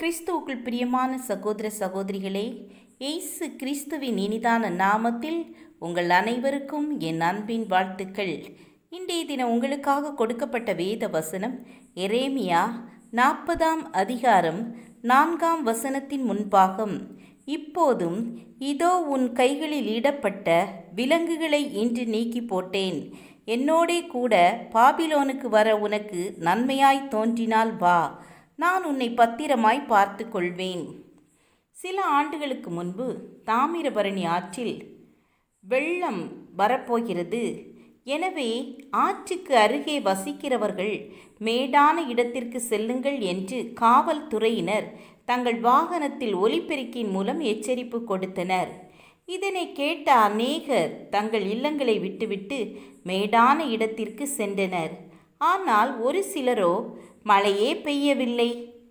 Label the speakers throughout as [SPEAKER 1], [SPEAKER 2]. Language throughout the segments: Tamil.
[SPEAKER 1] கிறிஸ்துவுக்குள் பிரியமான சகோதர சகோதரிகளே, இயேசு கிறிஸ்துவின் இனிதான நாமத்தில் உங்கள் அனைவருக்கும் என் அன்பின் வாழ்த்துக்கள். இன்றைய தினம் உங்களுக்காக கொடுக்கப்பட்ட வேத வசனம் எரேமியா 40ஆம் அதிகாரம் 4ஆம் வசனத்தின் முன்பாகம். இப்போதும் இதோ உன் கைகளில் இடப்பட்ட விலங்குகளை இன்று நீக்கி போட்டேன். என்னோடே கூட பாபிலோனுக்கு வர உனக்கு நன்மையாய் தோன்றினால் வா, நான் உன்னை பத்திரமாய் பார்த்து கொள்வேன். சில ஆண்டுகளுக்கு முன்பு தாமிரபரணி ஆற்றில் வெள்ளம் வரப்போகிறது. எனவே ஆற்றுக்கு அருகே வசிக்கிறவர்கள் மேடான இடத்திற்கு செல்லுங்கள் என்று காவல்துறையினர் தங்கள் வாகனத்தில் ஒலிபெருக்கின் மூலம் எச்சரிப்பு கொடுத்தனர். இதனை கேட்ட அநேகர் தங்கள் இல்லங்களை விட்டுவிட்டு மேடான இடத்திற்கு சென்றனர். ஆனால் ஒரு சிலரோ மழையே பெய்யவில்லை,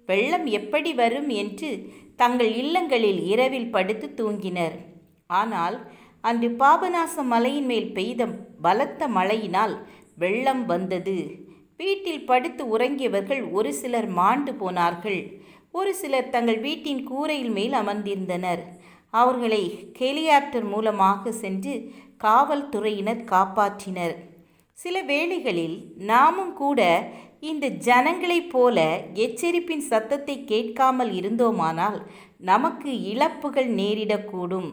[SPEAKER 1] வெள்ளம் எப்படி வரும் என்று தங்கள் இல்லங்களில் இரவில் படுத்து தூங்கினர். ஆனால் அன்று பாபநாச மலையின் மேல் பெய்த பலத்த மழையினால் வெள்ளம் வந்தது. வீட்டில் படுத்து உறங்கியவர்கள் ஒரு சிலர் மாண்டு போனார்கள். ஒரு சிலர் தங்கள் வீட்டின் கூரையில் மேல் அமர்ந்திருந்தனர். அவர்களை ஹெலிகாப்டர் மூலமாக சென்று காவல்துறையினர் காப்பாற்றினர். சில வேளைகளில் நாமும் கூட இந்த ஜனங்களைப் போல எச்சரிப்பின் சத்தத்தை கேட்காமல் இருந்தோமானால் நமக்கு இழப்புகள் நேரிடக்கூடும்.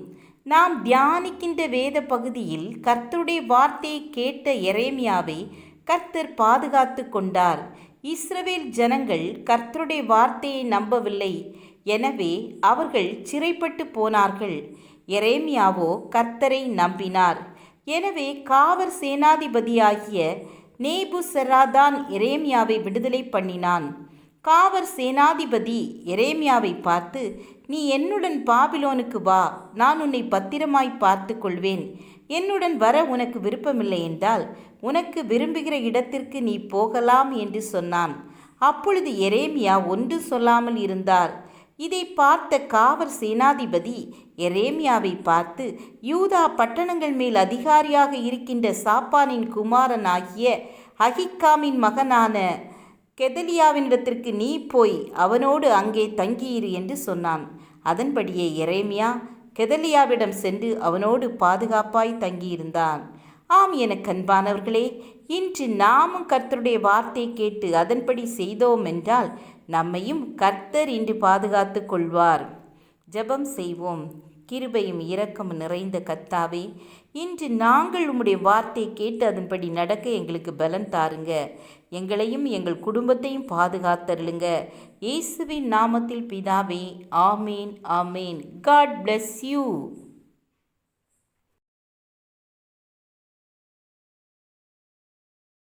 [SPEAKER 1] நாம் தியானிக்கின்ற வேத பகுதியில் கர்த்தருடைய வார்த்தையை கேட்ட எரேமியாவை கர்த்தர் பாதுகாத்து கொண்டார். இஸ்ரவேல் ஜனங்கள் கர்த்தருடைய வார்த்தையை நம்பவில்லை. எனவே அவர்கள் சிறைப்பட்டு போனார்கள். எரேமியாவோ கர்த்தரை நம்பினார். எனவே காவல் சேனாதிபதியாகிய நேபுசராதான் எரேமியாவை விடுதலை பண்ணினான். காவல் சேனாதிபதி எரேமியாவை பார்த்து, நீ என்னுடன் பாபிலோனுக்கு வா, நான் உன்னை பத்திரமாய் பார்த்து கொள்வேன். என்னுடன் வர உனக்கு விருப்பமில்லை என்றால் உனக்கு விரும்புகிற இடத்திற்கு நீ போகலாம் என்று சொன்னான். அப்பொழுது எரேமியா ஒன்று சொல்லாமல் இருந்தார். இதை பார்த்த காவல் சேனாதிபதி எரேமியாவை பார்த்து, யூதா பட்டணங்கள் மேல் அதிகாரியாக இருக்கின்ற சாப்பானின் குமாரனாகிய அகிக்காமின் மகனான கெதலியாவினிடத்திற்கு நீ போய் அவனோடு அங்கே தங்கியிரு என்று சொன்னான். அதன்படியே எரேமியா கெதலியாவிடம் சென்று அவனோடு பாதுகாப்பாய் தங்கியிருந்தான். ஆம், எனக்கு அன்பானவர்களே, இன்று நாமும் கர்த்தருடைய வார்த்தை கேட்டு அதன்படி செய்தோம் என்றால் நம்மையும் கர்த்தர் இன்று பாதுகாத்து கொள்வார். ஜெபம் செய்வோம். கிருபையும் இரக்கமும் நிறைந்த கர்த்தாவே, இன்று நாங்கள் உம்முடைய வார்த்தையை கேட்டு அதன்படி நடக்க எங்களுக்கு பலன் தாருங்க. எங்களையும் எங்கள் குடும்பத்தையும் பாதுகாத்தருளுங்க. இயேசுவின் நாமத்தில் பிதாவே, ஆமேன் ஆமேன். God bless you.